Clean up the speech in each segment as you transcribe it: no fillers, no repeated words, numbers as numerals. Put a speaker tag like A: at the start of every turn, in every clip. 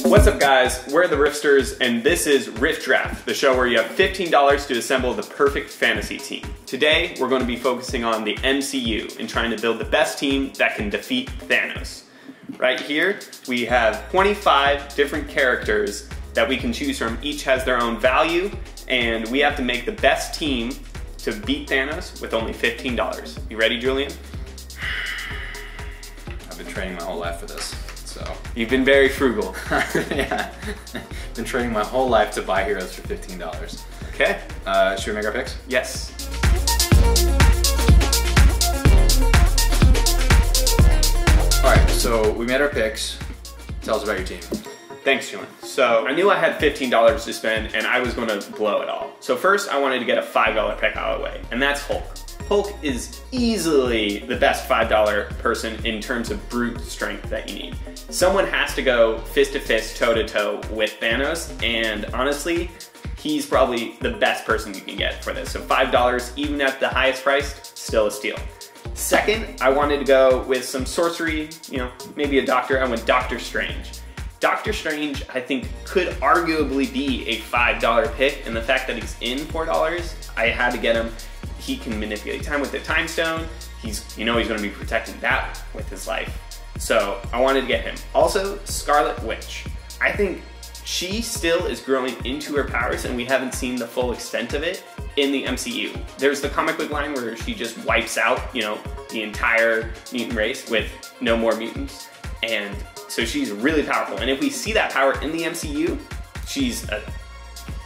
A: What's up guys, we're the Riffsters and this is RIFF Draft, the show where you have $15 to assemble the perfect fantasy team. Today, we're going to be focusing on the MCU and trying to build the best team that can defeat Thanos. Right here, we have 25 different characters that we can choose from. Each has their own value, and we have to make the best team to beat Thanos with only $15. You ready, Julian?
B: I've been training my whole life for this, so.
A: You've been very frugal.
B: Yeah, been training my whole life to buy heroes for $15.
A: Okay.
B: Should we make our picks?
A: Yes.
B: All right, so we made our picks. Tell us about your team.
A: Thanks, Julian. So I knew I had $15 to spend and I was going to blow it all. So first I wanted to get a $5 pick out of the way, and that's Hulk. Hulk is easily the best $5 person in terms of brute strength that you need. Someone has to go fist to fist, toe to toe with Thanos, and honestly, he's probably the best person you can get for this. So $5, even at the highest price, still a steal. Second, I wanted to go with some sorcery, maybe a doctor. I went Doctor Strange. Doctor Strange, I think, could arguably be a $5 pick, and the fact that he's in $4, I had to get him. He can manipulate time with the Time Stone. He's going to be protecting that with his life. So I wanted to get him. Also, Scarlet Witch. I think she still is growing into her powers, and we haven't seen the full extent of it in the MCU. There's the comic book line where she just wipes out, the entire mutant race with no more mutants. And so she's really powerful. And if we see that power in the MCU, she's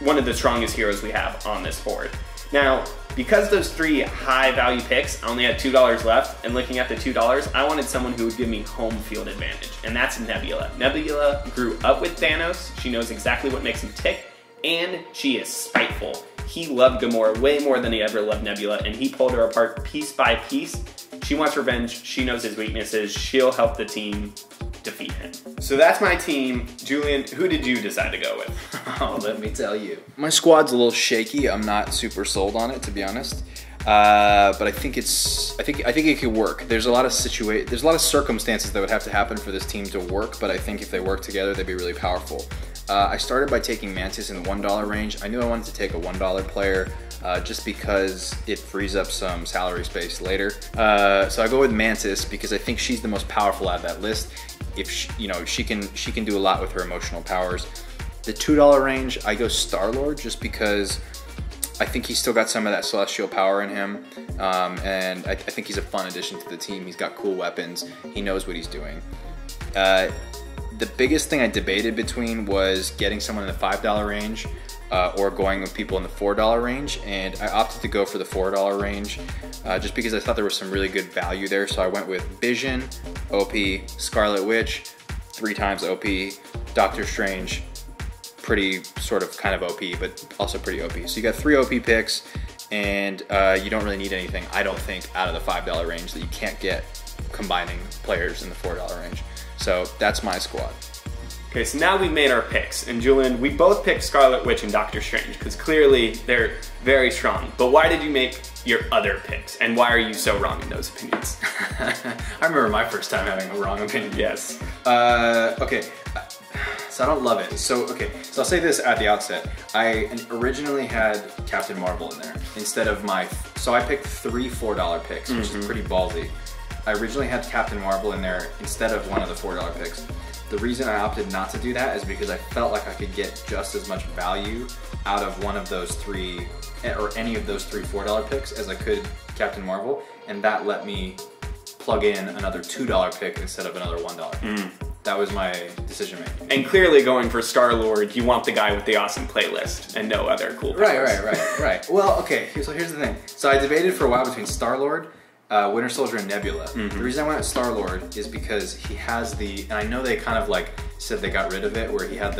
A: one of the strongest heroes we have on this board. Now, because those three high value picks, I only had $2 left, and looking at the $2, I wanted someone who would give me home field advantage, and that's Nebula. Nebula grew up with Thanos. She knows exactly what makes him tick, and she is spiteful. He loved Gamora way more than he ever loved Nebula, and he pulled her apart piece by piece. She wants revenge. She knows his weaknesses. She'll help the team defeat him. So that's my team. Julian, who did you decide to go with?
B: Oh, let me tell you. My squad's a little shaky. I'm not super sold on it, to be honest. But I think it could work. There's a lot of circumstances that would have to happen for this team to work, but I think if they work together, they'd be really powerful. I started by taking Mantis in the $1 range. I knew I wanted to take a $1 player just because it frees up some salary space later. So I go with Mantis because I think she's the most powerful out of that list. If she can do a lot with her emotional powers. The $2 range, I go Star-Lord just because I think he's still got some of that celestial power in him, and I think he's a fun addition to the team. He's got cool weapons. He knows what he's doing. The biggest thing I debated between was getting someone in the $5 range or going with people in the $4 range, and I opted to go for the $4 range just because I thought there was some really good value there. So I went with Vision, OP, Scarlet Witch, 3 times OP, Doctor Strange, pretty kind of OP, but also pretty OP. So you got 3 OP picks, and you don't really need anything, I don't think, out of the $5 range that you can't get combining players in the $4 range. So that's my squad.
A: Okay, so now we've made our picks, and Julian, we both picked Scarlet Witch and Doctor Strange because clearly they're very strong. But why did you make your other picks, and why are you so wrong in those opinions?
B: I remember my first time having a wrong opinion.
A: Yes.
B: Okay, so I don't love it. So I'll say this at the outset. I originally had Captain Marvel in there instead of so I picked 3 $4 picks, which is pretty ballsy. I originally had Captain Marvel in there instead of one of the $4 picks. The reason I opted not to do that is because I felt like I could get just as much value out of one of those 3, or any of those 3 $4 picks as I could Captain Marvel, and that let me plug in another $2 pick instead of another $1 pick. That was my decision making.
A: And clearly going for Star-Lord, you want the guy with the awesome playlist and no other cool powers.
B: Right. Well, okay, so here's the thing. So I debated for a while between Star-Lord, Winter Soldier, and Nebula. The reason I went with Star-Lord is because he has and I know they kind of said they got rid of it, where he had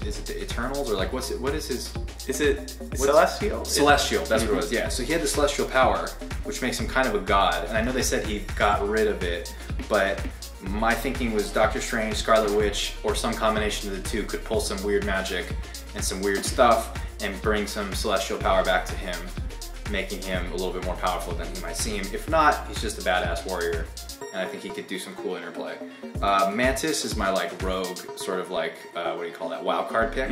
B: is it the Eternals, or what is his?
A: Is it Celestial?
B: Celestial, that's what it was, yeah. So he had the Celestial power, which makes him kind of a god, and I know they said he got rid of it, but my thinking was Doctor Strange, Scarlet Witch, or some combination of the two could pull some weird magic and some weird stuff and bring some celestial power back to him, making him a little bit more powerful than he might seem. If not, he's just a badass warrior and I think he could do some cool interplay. Mantis is my like rogue, sort of like, what do you call that, wild card pick.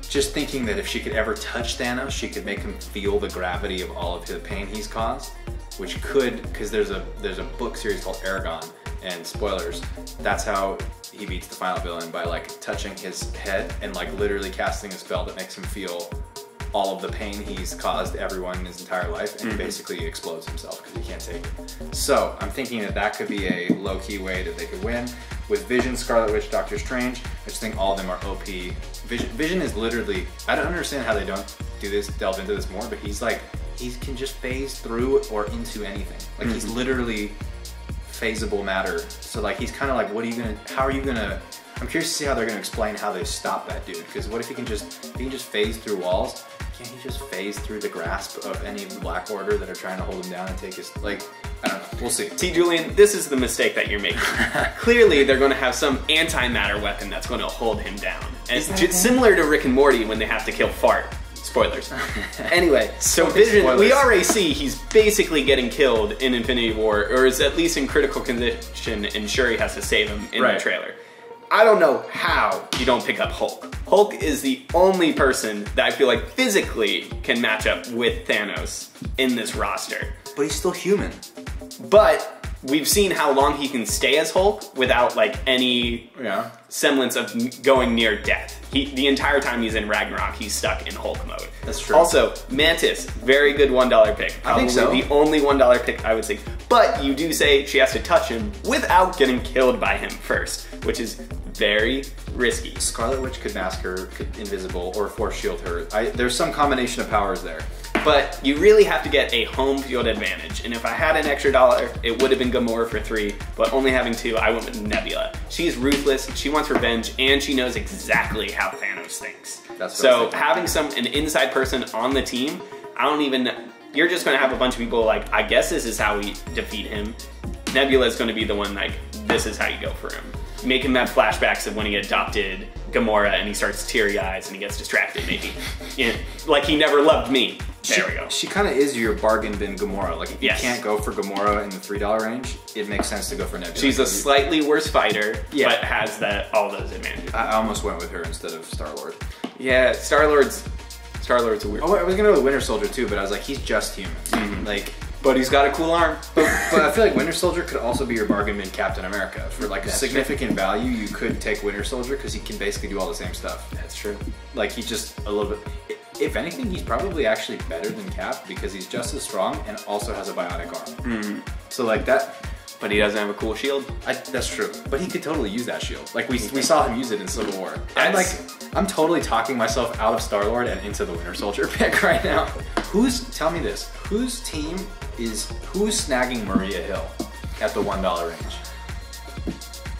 B: Just thinking that if she could ever touch Thanos, she could make him feel the gravity of all of the pain he's caused, which could, because there's a book series called Aragon, and spoilers, that's how he beats the final villain, by like touching his head and like literally casting a spell that makes him feel all of the pain he's caused everyone in his entire life, and he basically explodes himself because he can't take it. So I'm thinking that that could be a low-key way that they could win. With Vision, Scarlet Witch, Doctor Strange, I just think all of them are OP. Vision is literally, I don't understand how they don't do this, delve into this more, but he's like, he can just phase through or into anything. Like he's literally phaseable matter. So like he's kind of like, how are you gonna, I'm curious to see how they're gonna explain how they stop that dude. Because what if he can just phase through walls? Can't he just phase through the grasp of any Black Order that are trying to hold him down and take his, like, I don't know, we'll see.
A: See, Julian, this is the mistake that you're making. Clearly, they're going to have some antimatter weapon that's going to hold him down. And similar to Rick and Morty when they have to kill Fart. Spoilers. Anyway, so Vision, spoilers. We already see he's basically getting killed in Infinity War, or is at least in critical condition, and Shuri has to save him in the trailer. I don't know how you don't pick up Hulk. Hulk is the only person that I feel like physically can match up with Thanos in this roster.
B: But he's still human.
A: But we've seen how long he can stay as Hulk without like any semblance of going near death. The entire time he's in Ragnarok, he's stuck in Hulk mode.
B: That's true.
A: Also, Mantis, very good $1 pick. Probably
B: I think so.
A: The only $1 pick I would think. But you do say she has to touch him without getting killed by him first, which is very risky.
B: Scarlet Witch could mask her, could invisible, or force shield her. There's some combination of powers there.
A: But you really have to get a home field advantage. And if I had an extra dollar, it would have been Gamora for 3, but only having 2, I went with Nebula. She's ruthless, she wants revenge, and she knows exactly how Thanos thinks. So having an inside person on the team, you're just gonna have a bunch of people like, I guess this is how we defeat him. Nebula is gonna be the one like, this is how you go for him. Make him have flashbacks of when he adopted Gamora and he starts teary eyes and he gets distracted maybe. Like he never loved me. There we go.
B: She kind of is your bargain bin Gamora. Like if you can't go for Gamora in the $3 range, it makes sense to go for Nebula.
A: She's a slightly worse fighter, but has all those advantages.
B: I almost went with her instead of Star-Lord.
A: Yeah, Star-Lord's a weird.
B: Oh, I was gonna go with Winter Soldier too, but I was like, he's just human. Like,
A: but he's got a cool arm.
B: But I feel like Winter Soldier could also be your bargain bin Captain America. For like a significant value, you could take Winter Soldier because he can basically do all the same stuff.
A: That's true.
B: Like he's just a little bit, if anything, he's probably actually better than Cap because he's just as strong and also has a bionic arm. So like that.
A: But he doesn't have a cool shield.
B: That's true. But he could totally use that shield. Like we saw him use it in Civil War. I'm totally talking myself out of Star-Lord and into the Winter Soldier pick right now. Tell me this, who's snagging Maria Hill at the $1 range?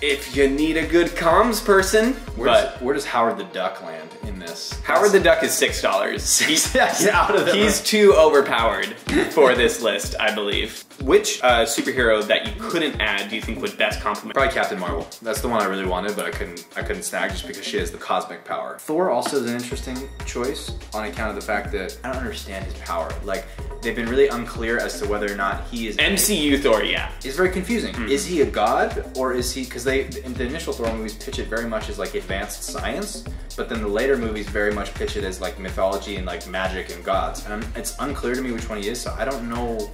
A: If you need a good comms person.
B: Where does Howard the Duck land in this?
A: Howard the Duck is $6.
B: Get out of there.
A: He's too overpowered for this list, I believe. Which superhero that you couldn't add do you think would best complement?
B: Probably Captain Marvel. That's the one I really wanted, but I couldn't snag just because she has the cosmic power. Thor also is an interesting choice on account of the fact that I don't understand his power. Like, they've been really unclear as to whether or not he is
A: MCU Thor. Yeah,
B: it's very confusing. Is he a god or is he? Because in the initial Thor movies pitch it very much as like advanced science, but then the later movies very much pitch it as like mythology and like magic and gods. And it's unclear to me which one he is, so I don't know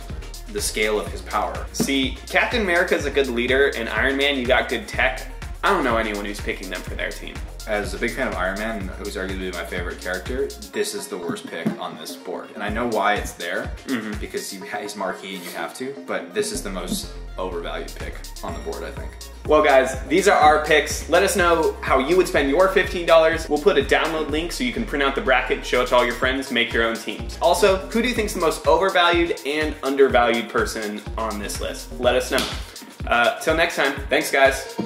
B: the scale of his power.
A: See, Captain America is a good leader, and Iron Man, you got good tech. I don't know anyone who's picking them for their team.
B: As a big fan of Iron Man, who's arguably my favorite character, this is the worst pick on this board. And I know why it's there, because he's marquee and you have to, but this is the most overvalued pick on the board, I think.
A: Well guys, these are our picks. Let us know how you would spend your $15. We'll put a download link so you can print out the bracket, show it to all your friends, make your own teams. Also, who do you think is the most overvalued and undervalued person on this list? Let us know. Till next time, thanks guys.